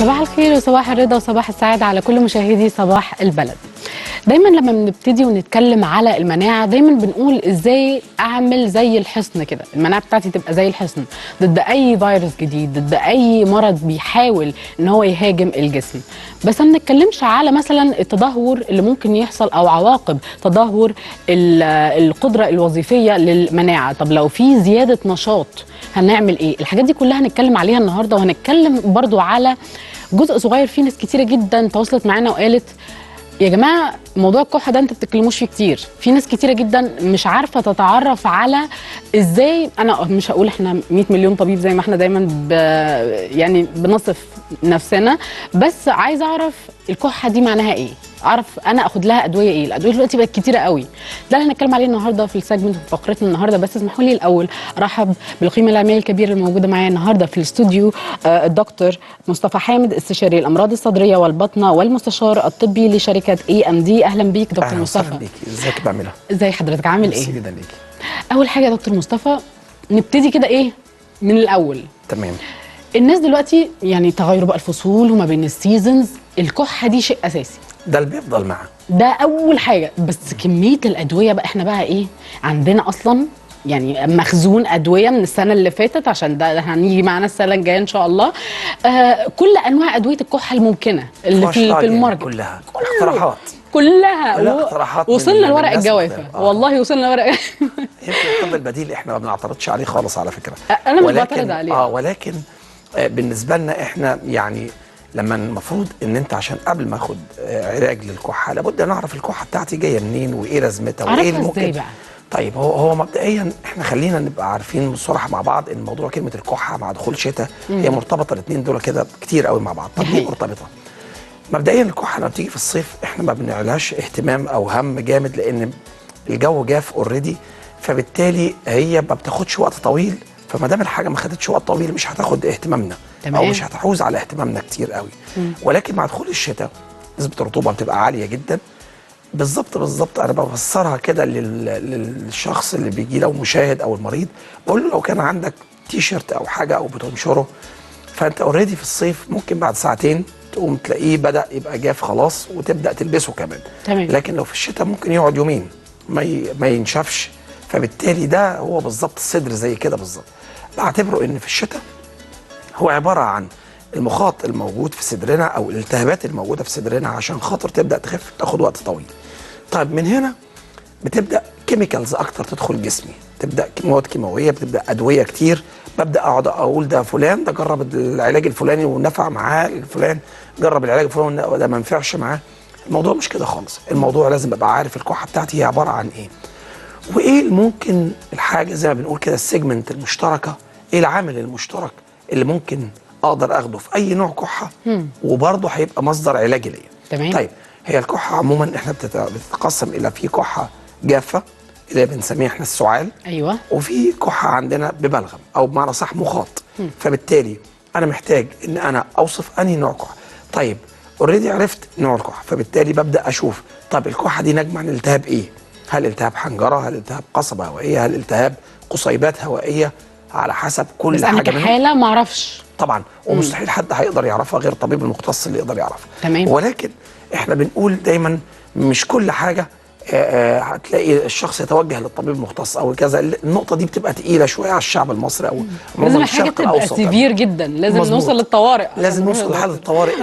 صباح الخير وصباح الرضا وصباح السعادة على كل مشاهدي صباح البلد. دايما لما بنبتدي ونتكلم على المناعة دايما بنقول ازاي اعمل زي الحصن كده، المناعة بتاعتي تبقى زي الحصن ضد اي فيروس جديد، ضد اي مرض بيحاول ان هو يهاجم الجسم. بس ما بنتكلمش على مثلا التدهور اللي ممكن يحصل او عواقب تدهور القدرة الوظيفية للمناعة. طب لو في زيادة نشاط هنعمل ايه؟ الحاجات دي كلها هنتكلم عليها النهارده، وهنتكلم برضو على جزء صغير. في ناس كتيرة جدا تواصلت معانا وقالت يا جماعه موضوع الكحه ده انتوا بتتكلموش فيه كتير. في ناس كتيره جدا مش عارفه تتعرف على ازاي. انا مش هقول احنا 100 مليون طبيب زي ما احنا دايما يعني بنصف نفسنا، بس عايزه اعرف الكحه دي معناها ايه، اعرف انا اخد لها ادويه ايه. الادويه دلوقتي بقت كتيره قوي، ده اللي هنتكلم عليه النهارده في السيجمنت في فقرتنا النهارده. بس اسمحوا لي الاول ارحب بالقيمه العلميه الكبيره الموجوده معايا النهارده في الاستوديو، الدكتور مصطفى حامد، استشاري الامراض الصدريه والبطنه والمستشار الطبي لشركه AMD. اهلا بيك دكتور مصطفى. اهلا بيكي، ازيك بعملها؟ ازي حضرتك، عامل ايه؟ جدا ليكي. اول حاجه يا دكتور مصطفى نبتدي كده ايه من الاول. تمام. الناس دلوقتي يعني تغير بقى الفصول وما بين السيزونز، الكحه دي شيء اساسي، ده اللي بيفضل معاه، ده اول حاجه. بس كميه الادويه بقى احنا بقى ايه عندنا اصلا، يعني مخزون ادويه من السنه اللي فاتت، عشان ده هنيجي معانا السنه الجايه ان شاء الله. كل انواع ادويه الكحه الممكنه اللي في الماركت كلها اقتراحات، كلها اقتراحات. وصلنا لورق الجوافه. والله وصلنا لورق. يمكن الطب البديل احنا ما بنعترضش عليه خالص على فكره. انا مش بعترض عليه. ولكن بالنسبه لنا احنا يعني لما المفروض ان انت عشان قبل ما اخد علاج للكحه لابد ان اعرف الكحه بتاعتي جايه منين وايه لازمتها وايه اللي ممكن. بقى؟ طيب هو مبدئيا احنا خلينا نبقى عارفين بصراحه مع بعض ان موضوع كلمه الكحه مع دخول شتاء هي مرتبطه، الاثنين دول كده كتير قوي مع بعض. طب ليه مرتبطه؟ مبدئيا الكحه لما بتيجي في الصيف احنا ما بنعلهاش اهتمام او هم جامد لان الجو جاف اوريدي، فبالتالي هي ما بتاخدش وقت طويل. فما دام الحاجه ما خدتش وقت طويل مش هتاخد اهتمامنا. تمام. او مش هتحوز على اهتمامنا كتير قوي. ولكن مع دخول الشتاء نسبه الرطوبه بتبقى عاليه جدا. بالظبط انا بفسرها كده للشخص اللي بيجي لو مشاهد او المريض، بقول له لو كان عندك تي شيرت او حاجه او بتنشره، فانت اوريدي في الصيف ممكن بعد ساعتين تقوم تلاقيه بدا يبقى جاف خلاص وتبدا تلبسه كمان. تمام. لكن لو في الشتاء ممكن يقعد يومين ما ينشفش. فبالتالي ده هو بالظبط الصدر زي كده بالظبط. بعتبره ان في الشتاء هو عباره عن المخاط الموجود في صدرنا او الالتهابات الموجوده في صدرنا عشان خاطر تبدا تخف، تاخد وقت طويل. طيب من هنا بتبدا كيميكالز اكتر تدخل جسمي، تبدا مواد كيماويه، بتبدا ادويه كتير. ببدا اقعد اقول ده فلان ده جرب العلاج الفلاني ونفع معاه، الفلان جرب العلاج الفلاني وده ما نفعش معاه. الموضوع مش كده خالص. الموضوع لازم ابقى عارف الكحه بتاعتي هي عباره عن ايه، وايه ممكن الحاجه زي ما بنقول كده السيجمنت المشتركه، ايه العامل المشترك اللي ممكن اقدر اخده في اي نوع كحه وبرضه هيبقى مصدر علاجي ليا. تمام. طيب هي الكحه عموما احنا بتتقسم الى في كحه جافه اللي بنسميها احنا السعال. ايوه. وفي كحه عندنا ببلغم او بمعنى صح مخاط. فبالتالي انا محتاج ان انا اوصف انهي نوع كحه. طيب اوريدي عرفت نوع الكحه، فبالتالي ببدا اشوف طب الكحه دي نجمه عن التهاب ايه؟ هل التهاب حنجره؟ هل التهاب قصبه هوائيه؟ هل التهاب قصيبات هوائيه؟ على حسب كل بس حاجه انا كحاله ما اعرفش طبعا، ومستحيل حد هيقدر يعرفها غير الطبيب المختص اللي يقدر يعرفها. تمام. ولكن احنا بنقول دايما مش كل حاجه هتلاقي الشخص يتوجه للطبيب المختص او كذا. النقطه دي بتبقى تقيله شويه على الشعب المصري او لازم الحاجه تبقى سيفير جدا، لازم مظبوط. نوصل للطوارئ، لازم نوصل لحاله الطوارئ.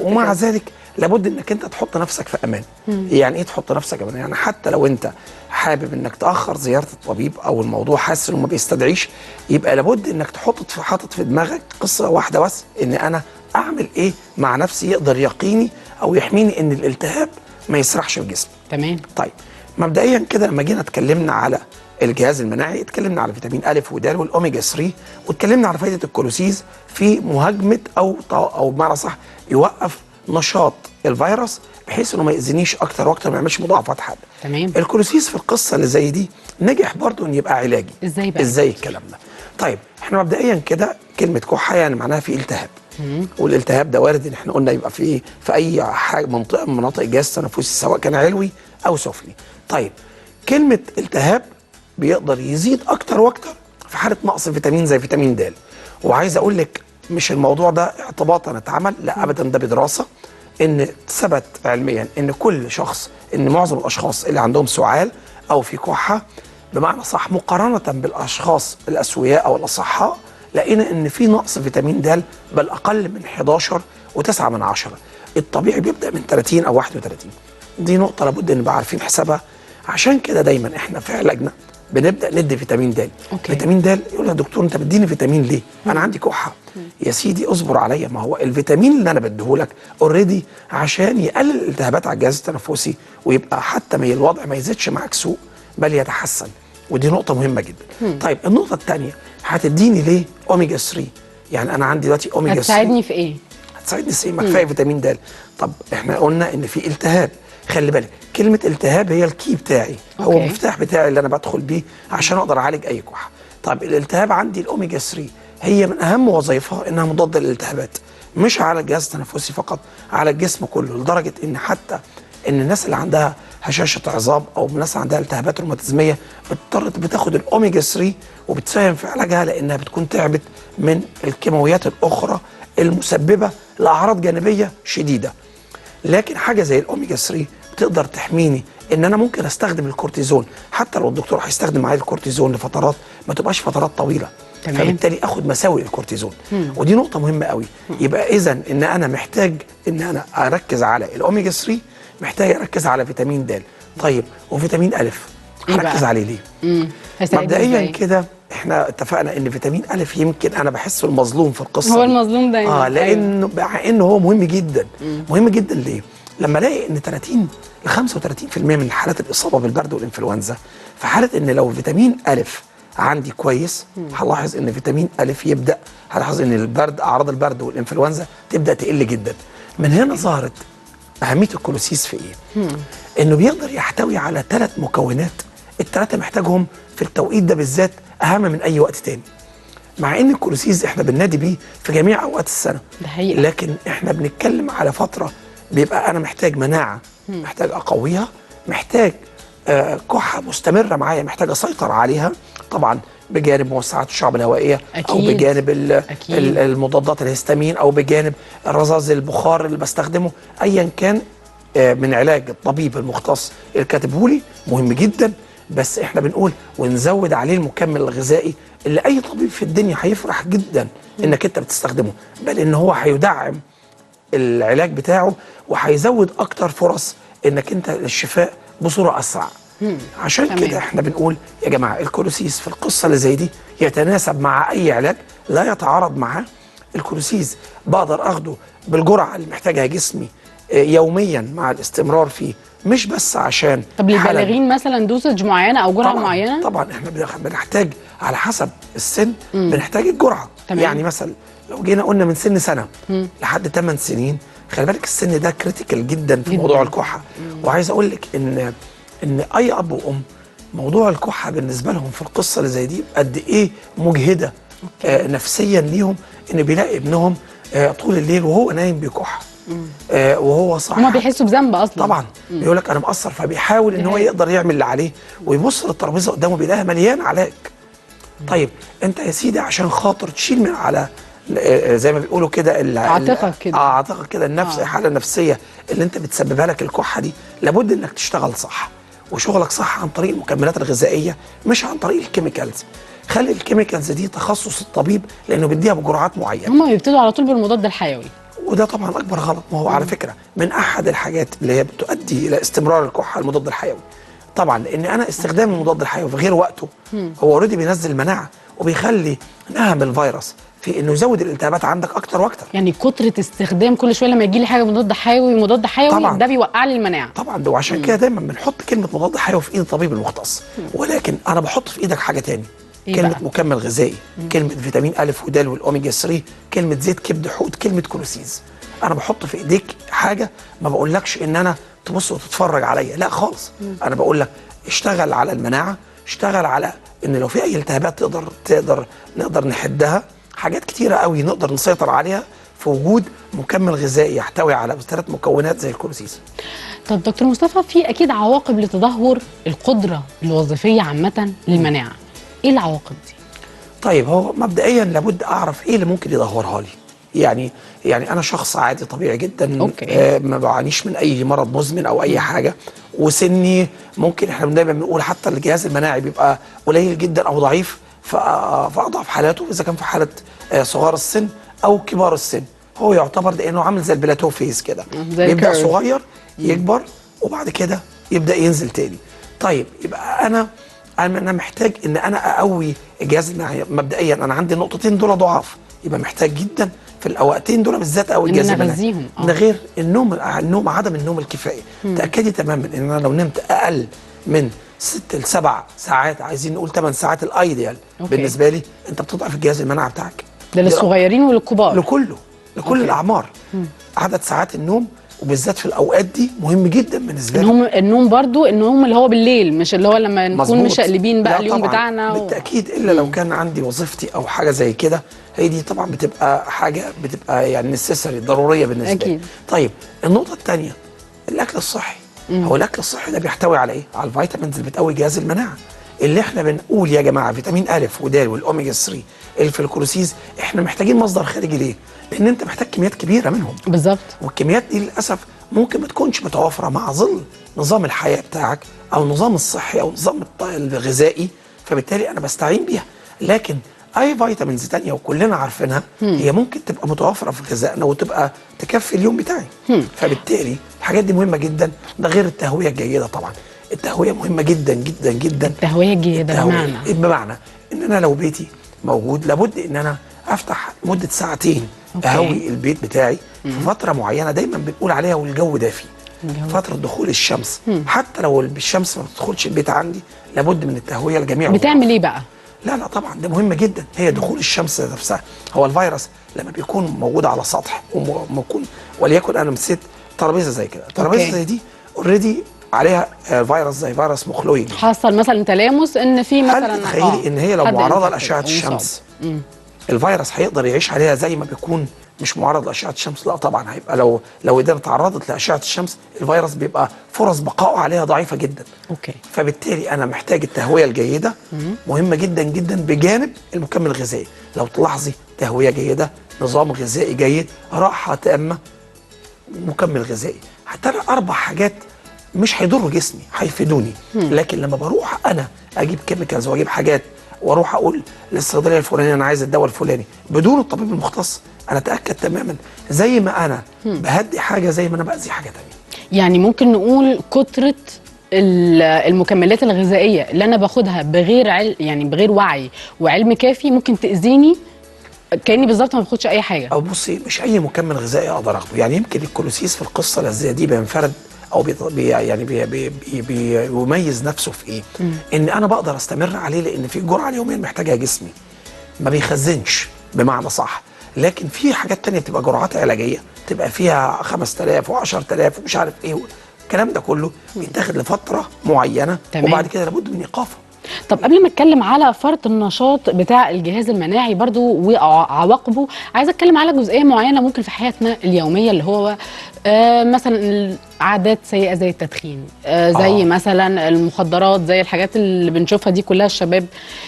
ومع كده. ذلك لابد انك انت تحط نفسك في امان. يعني ايه تحط نفسك في امان؟ يعني حتى لو انت حابب انك تاخر زياره الطبيب او الموضوع حاسس انه ما بيستدعيش، يبقى لابد انك حاطط في دماغك قصه واحده بس، ان انا اعمل ايه مع نفسي يقدر يقيني او يحميني ان الالتهاب ما يسرحش في جسمي. تمام. طيب مبدئيا كده لما جينا اتكلمنا على الجهاز المناعي، اتكلمنا على فيتامين أ ود والاوميجا 3، واتكلمنا على فائده الكولوسيز في مهاجمه او بمعنى صح يوقف نشاط الفيروس بحيث انه ما يأذينيش اكتر واكتر، ما يعملش مضاعفات حاده. تمام. الكولوسيز في القصه اللي زي دي نجح برضه ان يبقى علاجي. ازاي بقى؟ ازاي الكلام ده؟ طيب احنا مبدئيا كده كلمه كحه يعني معناها في التهاب. والالتهاب ده وارد ان احنا قلنا يبقى في اي حاجه منطقه من مناطق الجهاز التنفسي سواء كان علوي او سفلي. طيب كلمه التهاب بيقدر يزيد اكتر واكتر في حاله نقص فيتامين زي فيتامين د. وعايز اقول لك مش الموضوع ده اعتباطا اتعمل، لا ابدا، ده بدراسه ان ثبت علميا ان كل شخص، ان معظم الاشخاص اللي عندهم سعال او في كحه بمعنى صح مقارنه بالاشخاص الاسوياء او الاصحاء، لقينا ان في نقص فيتامين د بل اقل من 11.9. الطبيعي بيبدا من 30 او 31. دي نقطه لابد ان نبقى عارفين حسابها. عشان كده دايما احنا في علاجنا بنبدا ندي فيتامين د. فيتامين د يقول يا دكتور انت بتديني فيتامين ليه؟ انا عندي كحه. يا سيدي اصبر عليا، ما هو الفيتامين اللي انا بديهولك اوريدي عشان يقلل الالتهابات على الجهاز التنفسي، ويبقى حتى الوضع ما يزيدش معاك سوء بل يتحسن. ودي نقطه مهمه جدا. طيب النقطه الثانيه، هتديني ليه اوميجا 3؟ يعني انا عندي دلوقتي اوميجا 3 هتساعدني في ايه؟ هتساعدني في ايه؟ ما كفايه فيتامين د. طب احنا قلنا ان في التهاب، خلي بالك كلمه التهاب هي الكي بتاعي، هو المفتاح بتاعي اللي انا بدخل بيه عشان اقدر اعالج اي كحه. طب الالتهاب عندي الاوميجا 3 هي من اهم وظائفها انها مضاده للالتهابات، مش على الجهاز التنفسي فقط، على الجسم كله، لدرجه ان حتى ان الناس اللي عندها هشاشه عظام او الناس اللي عندها التهابات روماتيزميه بتاخد الاوميجا 3 وبتساهم في علاجها، لانها بتكون تعبت من الكيماويات الاخرى المسببه لاعراض جانبيه شديده. لكن حاجه زي الاوميجا 3 بتقدر تحميني ان انا ممكن استخدم الكورتيزون، حتى لو الدكتور هيستخدم معايا الكورتيزون لفترات ما تبقاش فترات طويله. تمام. فبالتالي اخد مساوئ الكورتيزون. ودي نقطه مهمه قوي. يبقى اذا ان انا محتاج ان انا اركز على الاوميجا 3، محتاج اركز على فيتامين د. طيب وفيتامين الف هركز عليه ليه؟ مبدئيا كده احنا اتفقنا ان فيتامين الف يمكن انا بحسه المظلوم في القصه هو المظلوم دايما. لانه مع انه هو مهم جدا. مهم جدا ليه؟ لما الاقي ان 30 ل 35% من حالات الاصابه بالبرد والانفلونزا، في حاله ان لو فيتامين الف عندي كويس، هلاحظ ان فيتامين الف يبدا، هلاحظ ان البرد، اعراض البرد والانفلونزا تبدا تقل جدا. من هنا ظهرت اهميه الكولوسيس في ايه؟ انه بيقدر يحتوي على 3 مكونات، ال3 محتاجهم في التوقيت ده بالذات اهم من اي وقت تاني. مع ان الكولوسيس احنا بننادي بيه في جميع اوقات السنه، ده حقيقة. لكن احنا بنتكلم على فتره بيبقى انا محتاج مناعه، محتاج اقويها، محتاج كحه مستمره معايا، محتاج اسيطر عليها، طبعا بجانب موسعات الشعب الهوائيه او بجانب المضادات الهستامين او بجانب الرذاذ البخار اللي بستخدمه، ايا كان من علاج الطبيب المختص اللي كاتبه لي مهم جدا. بس احنا بنقول ونزود عليه المكمل الغذائي اللي اي طبيب في الدنيا هيفرح جدا انك انت بتستخدمه، بل ان هو هيدعم العلاج بتاعه وهيزود اكتر فرص انك انت الشفاء بصوره اسرع. عشان كده احنا بنقول يا جماعه الكولوسيس في القصه اللي زي دي يتناسب مع اي علاج، لا يتعارض معاه. الكولوسيس بقدر اخده بالجرعه اللي محتاجها جسمي يوميا مع الاستمرار فيه، مش بس عشان طب للبالغين مثلا دوسج معينه او جرعه معينه؟ طبعا احنا بنحتاج على حسب السن، بنحتاج الجرعه. يعني مثلا لو جينا قلنا من سن سنه لحد 8 سنين، خلي بالك السن ده كريتيكال جدا في موضوع الكحه. وعايز اقول لك ان اي اب وام موضوع الكحه بالنسبه لهم في القصه اللي زي دي قد ايه مجهده نفسيا ليهم، ان بيلاقي ابنهم طول الليل وهو نايم بيكح، وهو صح، هما بيحسوا بذنب اصلا. طبعا بيقول لك انا مقصر، فبيحاول ان هو يقدر يعمل اللي عليه، ويبص للترابيزه قدامه بيلاقيها مليان علاج. طيب انت يا سيدي عشان خاطر تشيل من على زي ما بيقولوا كده عاتقك كده، عاتقك كده النفس، الحاله النفسيه اللي انت بتسببها لك الكحه دي، لابد انك تشتغل صح، وشغلك صح عن طريق المكملات الغذائيه مش عن طريق الكيميكالز. خلي الكيميكالز دي تخصص الطبيب لانه بيديها بجرعات معينه. هم بيبتدوا على طول بالمضاد الحيوي، وده طبعا اكبر غلط. ما هو على فكره من احد الحاجات اللي هي بتؤدي الى استمرار الكحه المضاد الحيوي، طبعا لان انا استخدام المضاد الحيوي في غير وقته هو اوريدي بينزل المناعه وبيخلي نهم الفيروس في انه يزود الالتهابات عندك اكتر واكتر. يعني كتره استخدام كل شويه لما يجي لي حاجه مضاد حيوي مضاد حيوي طبعًا ده بيوقع لي المناعه طبعا. وعشان كده دايما بنحط كلمه مضاد حيوي في ايد الطبيب المختص، ولكن انا بحط في ايدك حاجه تاني، كلمه بقى؟ مكمل غذائي، كلمه فيتامين الف ودال والاوميجا 3، كلمه زيت كبد حوت، كلمه كولوسيز. انا بحط في ايديك حاجه، ما بقولكش ان انا تبص وتتفرج عليا، لا خالص. انا بقول لك اشتغل على المناعه، اشتغل على ان لو في اي التهابات نقدر نحدها، حاجات كتيره قوي نقدر نسيطر عليها في وجود مكمل غذائي يحتوي على 3 مكونات زي الكولوسيز. طب دكتور مصطفى، في اكيد عواقب لتدهور القدره الوظيفيه عامه للمناعه، ايه العواقب دي؟ طيب هو مبدئيا لابد اعرف ايه اللي ممكن يدهورها لي. يعني انا شخص عادي طبيعي جدا، أوكي. ما بعانيش من اي مرض مزمن او اي حاجه، وسني ممكن احنا دايما بنقول حتى الجهاز المناعي بيبقى قليل جدا او ضعيف في اضعف حالاته، اذا كان في حاله صغار السن او كبار السن. هو يعتبر ده انه عامل زي البلاتو فيز كده، زي بيبدا الكيرف. صغير يكبر وبعد كده يبدا ينزل تاني. طيب يبقى انا محتاج ان انا اقوي الجهاز المناعي. مبدئيا انا عندي النقطتين دول ضعاف، يبقى محتاج جدا في الاوقاتين دول بالذات اقوي إن الجهاز أنا المناعي. أغذيهم. ده غير النوم عدم النوم الكفايه. تاكدي تماما ان انا لو نمت اقل من 6 ل 7 ساعات، عايزين نقول 8 ساعات الايديال أوكي. بالنسبه لي، انت بتضعف الجهاز المناعي بتاعك. ده للصغيرين وللكبار؟ لكل أوكي. الاعمار. عدد ساعات النوم وبالذات في الاوقات دي مهم جدا بالنسبه لي. النوم برضو، النوم اللي هو بالليل، مش اللي هو لما نكون مظبوط. مشقلبين بقى لا اليوم طبعاً بتاعنا بالتاكيد، الا لو كان عندي وظيفتي او حاجه زي كده، هي دي طبعا بتبقى حاجه بتبقى يعني نسيسري ضروريه بالنسبه لي. أكيد. طيب النقطه الثانيه الاكل الصحي. هو الاكل الصحي ده بيحتوي على ايه؟ على الفيتامينز اللي بتقوي جهاز المناعه، اللي احنا بنقول يا جماعه فيتامين ا ود والاوميجا 3 الفلكولوسيز، احنا محتاجين مصدر خارجي ليه؟ لان انت محتاج كميات كبيره منهم. بالظبط. والكميات دي للاسف ممكن ما تكونش متوافره مع ظل نظام الحياه بتاعك او النظام الصحي او النظام الغذائي، فبالتالي انا بستعين بيها. لكن اي فيتامينز تانية وكلنا عارفينها هي ممكن تبقى متوفره في غذائنا وتبقى تكفي اليوم بتاعي. فبالتالي الحاجات دي مهمه جدا. ده غير التهويه الجيده طبعا. التهويه مهمه جدا جدا جدا. التهوية الجيدة بمعنى ان انا لو بيتي موجود لابد ان انا افتح مده ساعتين أوكي. اهوي البيت بتاعي في فتره معينه دايما بنقول عليها والجو دافي. فتره دخول الشمس. حتى لو الشمس ما بتدخلش البيت عندي لابد من التهويه لجميع بتعمل ايه بقى؟ لا طبعا ده مهم جدا. هي دخول الشمس نفسها. هو الفيروس لما بيكون موجود على سطح ومكون وليكن انا مسكت ترابيزه زي كده، ترابيزه زي دي اوريدي عليها فيروس زي فيروس مخلوي، حصل مثلا تلامس ان في مثلا هل تتخيلي ان هي لو معرضه لاشعه الشمس الفيروس هيقدر يعيش عليها زي ما بيكون مش معرض لاشعه الشمس؟ لا طبعا. هيبقى لو اذا تعرضت لاشعه الشمس الفيروس بيبقى فرص بقائه عليها ضعيفه جدا. اوكي. فبالتالي انا محتاج التهويه الجيده مهمه جدا جدا بجانب المكمل الغذائي. لو تلاحظي تهويه جيده، نظام غذائي جيد، راحه تامه، مكمل غذائي، حتى 4 حاجات مش هيضروا جسمي، هيفيدوني. لكن لما بروح انا اجيب كيميكالز واجيب حاجات واروح اقول للصيدليه الفلانيه انا عايز الدواء الفلاني بدون الطبيب المختص، انا اتاكد تماما زي ما انا بهدي حاجه زي ما انا باذي حاجه ثانيه. يعني ممكن نقول كتره المكملات الغذائيه اللي انا باخدها بغير يعني بغير وعي وعلم كافي ممكن تاذيني كاني بالظبط ما باخدش اي حاجه. او بصي، مش اي مكمل غذائي اقدر اخده. يعني يمكن الكولوسيس في القصه الغذائيه دي بينفرد او بيميز نفسه في ايه؟ ان انا بقدر استمر عليه لان في الجرعه اليوميه محتاجها جسمي، ما بيخزنش بمعنى صح. لكن في حاجات تانية بتبقى جرعات علاجيه تبقى فيها 5000 و10000 ومش عارف ايه، الكلام ده كله بيتاخد لفتره معينه. تمام. وبعد كده لابد من ايقافه. طب قبل ما اتكلم على فرط النشاط بتاع الجهاز المناعي برضو وعواقبه، عايزه اتكلم على جزئيه معينه ممكن في حياتنا اليوميه اللي هو مثلا عادات سيئه زي التدخين، زي مثلا المخدرات، زي الحاجات اللي بنشوفها دي كلها الشباب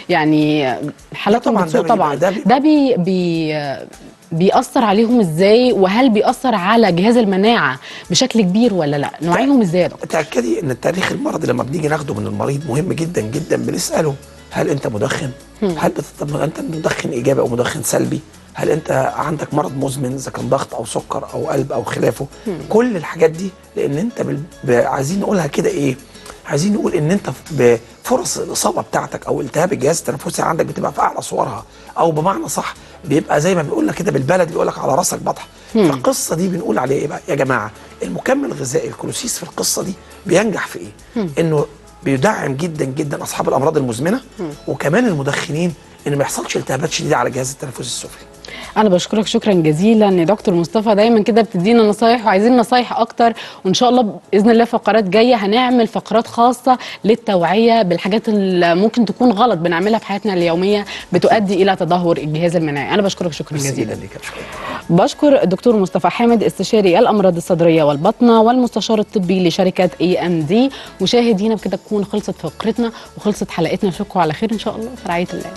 يعني حالاتهم بتسوء طبعا. ده بيأثر عليهم ازاي؟ وهل بيأثر على جهاز المناعه بشكل كبير ولا لا؟ نوعيهم ازاي يا دكتور؟ تأكدي ان التاريخ المرضي لما بنيجي ناخده من المريض مهم جدا جدا. بنسأله هل انت مدخن؟ هل انت مدخن ايجابي او مدخن سلبي؟ هل انت عندك مرض مزمن اذا كان ضغط او سكر او قلب او خلافه؟ كل الحاجات دي لان انت عايزين نقولها كده ايه؟ عايزين نقول ان انت بفرص الاصابه بتاعتك او التهاب الجهاز التنفسي عندك بتبقى في اعلى صورها، او بمعنى صح بيبقى زي ما بيقول لك كده بالبلد بيقول لك على راسك بطح. فالقصه دي بنقول عليه ايه بقى يا جماعه؟ المكمل الغذائي الكولوسيس في القصه دي بينجح في ايه؟ انه بيدعم جدا جدا اصحاب الامراض المزمنه وكمان المدخنين ان ما يحصلش التهابات شديده على الجهاز التنفسي السفلي. أنا بشكرك شكرا جزيلا يا دكتور مصطفى، دايما كده بتدينا نصايح وعايزين نصايح أكتر، وإن شاء الله بإذن الله فقرات جاية هنعمل فقرات خاصة للتوعية بالحاجات اللي ممكن تكون غلط بنعملها في حياتنا اليومية بتؤدي إلى تدهور الجهاز المناعي. أنا بشكرك شكرا جزيلا. بشكر الدكتور مصطفى حامد استشاري الأمراض الصدرية والبطنة والمستشار الطبي لشركة AMD. مشاهدينا بكده تكون خلصت فقرتنا وخلصت حلقتنا، نشوفكم على خير إن شاء الله في رعاية الله.